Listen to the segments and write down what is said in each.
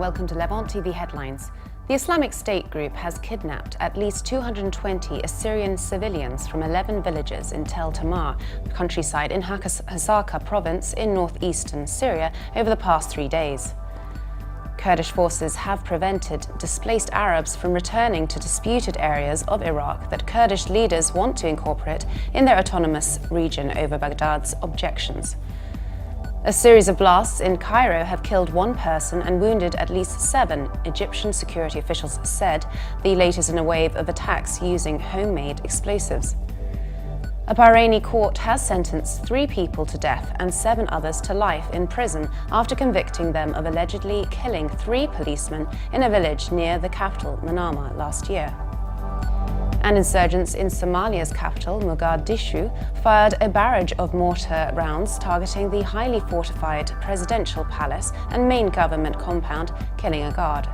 welcome to Levant TV headlines. The Islamic State group has kidnapped at least 220 Assyrian civilians from 11 villages in Tel Tamer, countryside in Hasakah Province in northeastern Syria, over the past 3 days. Kurdish forces have prevented displaced Arabs from returning to disputed areas of Iraq that Kurdish leaders want to incorporate in their autonomous region over Baghdad's objections. A series of blasts in Cairo have killed 1 person and wounded at least 7, Egyptian security officials said, the latest in a wave of attacks using homemade explosives. A Bahraini court has sentenced 3 people to death and 7 others to life in prison after convicting them of allegedly killing 3 policemen in a village near the capital, Manama, last year. And insurgents in Somalia's capital, Mogadishu, fired a barrage of mortar rounds targeting the highly fortified presidential palace and main government compound, killing a guard.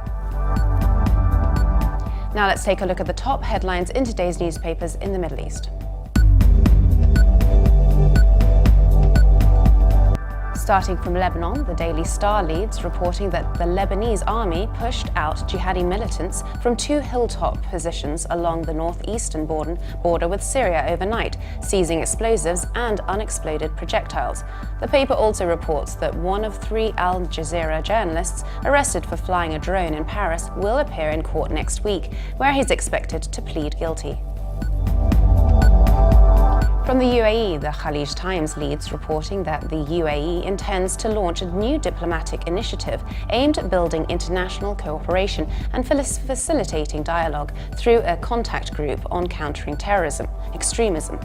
Now let's take a look at the top headlines in today's newspapers in the Middle East. Starting from Lebanon, the Daily Star leads, reporting that the Lebanese army pushed out jihadi militants from 2 hilltop positions along the northeastern border with Syria overnight, seizing explosives and unexploded projectiles. The paper also reports that 1 of 3 Al Jazeera journalists arrested for flying a drone in Paris will appear in court next week, where he's expected to plead guilty. From the UAE, the Khalij Times leads, reporting that the UAE intends to launch a new diplomatic initiative aimed at building international cooperation and facilitating dialogue through a contact group on countering extremism.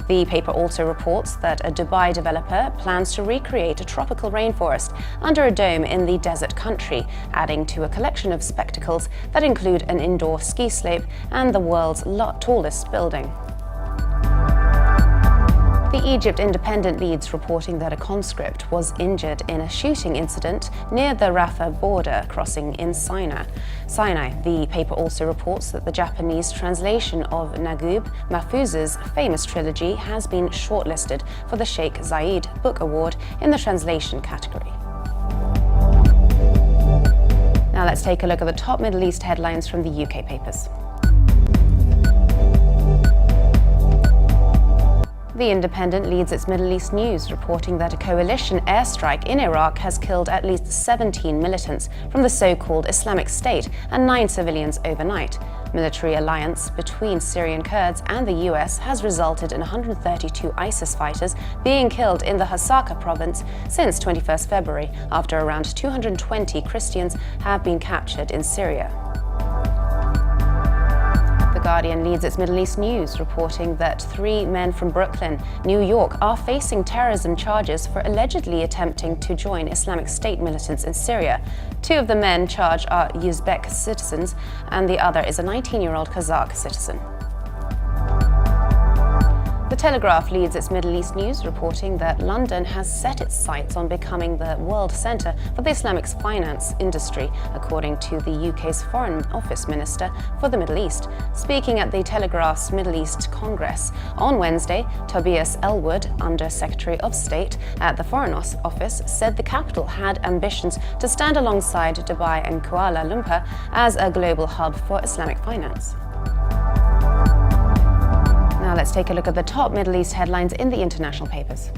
The paper also reports that a Dubai developer plans to recreate a tropical rainforest under a dome in the desert country, adding to a collection of spectacles that include an indoor ski slope and the world's tallest building. The Egypt Independent leads, reporting that a conscript was injured in a shooting incident near the Rafah border crossing in Sinai. The paper also reports that the Japanese translation of Naguib Mahfouz's famous trilogy has been shortlisted for the Sheikh Zayed Book Award in the translation category. Now let's take a look at the top Middle East headlines from the UK papers. The Independent leads its Middle East news, reporting that a coalition airstrike in Iraq has killed at least 17 militants from the so-called Islamic State and 9 civilians overnight. Military alliance between Syrian Kurds and the US has resulted in 132 ISIS fighters being killed in the Hasakah Province since 21st February, after around 220 Christians have been captured in Syria. The Guardian leads its Middle East news, reporting that 3 men from Brooklyn, New York, are facing terrorism charges for allegedly attempting to join Islamic State militants in Syria. 2 of the men charged are Uzbek citizens, and the other is a 19-year-old Kazakh citizen. The Telegraph leads its Middle East news, reporting that London has set its sights on becoming the world centre for the Islamic finance industry, according to the UK's Foreign Office Minister for the Middle East. Speaking at the Telegraph's Middle East Congress on Wednesday, Tobias Ellwood, Under Secretary of State at the Foreign Office, said the capital had ambitions to stand alongside Dubai and Kuala Lumpur as a global hub for Islamic finance. Now let's take a look at the top Middle East headlines in the international papers.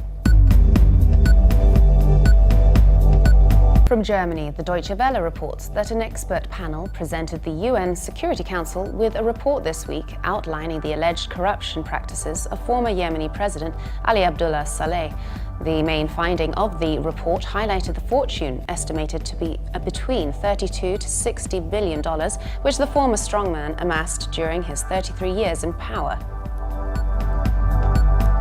From Germany, the Deutsche Welle reports that an expert panel presented the UN Security Council with a report this week outlining the alleged corruption practices of former Yemeni President Ali Abdullah Saleh. The main finding of the report highlighted the fortune estimated to be between $32 to $60 billion, which the former strongman amassed during his 33 years in power.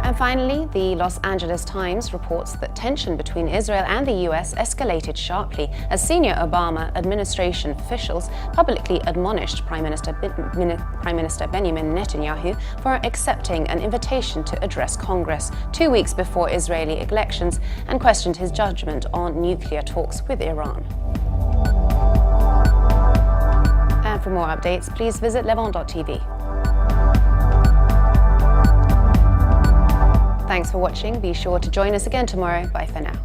And finally, the Los Angeles Times reports that tension between Israel and the US escalated sharply as senior Obama administration officials publicly admonished Prime Minister Benjamin Netanyahu for accepting an invitation to address Congress 2 weeks before Israeli elections, and questioned his judgment on nuclear talks with Iran. And for more updates, please visit Levant.tv. Thanks for watching. Be sure to join us again tomorrow. Bye for now.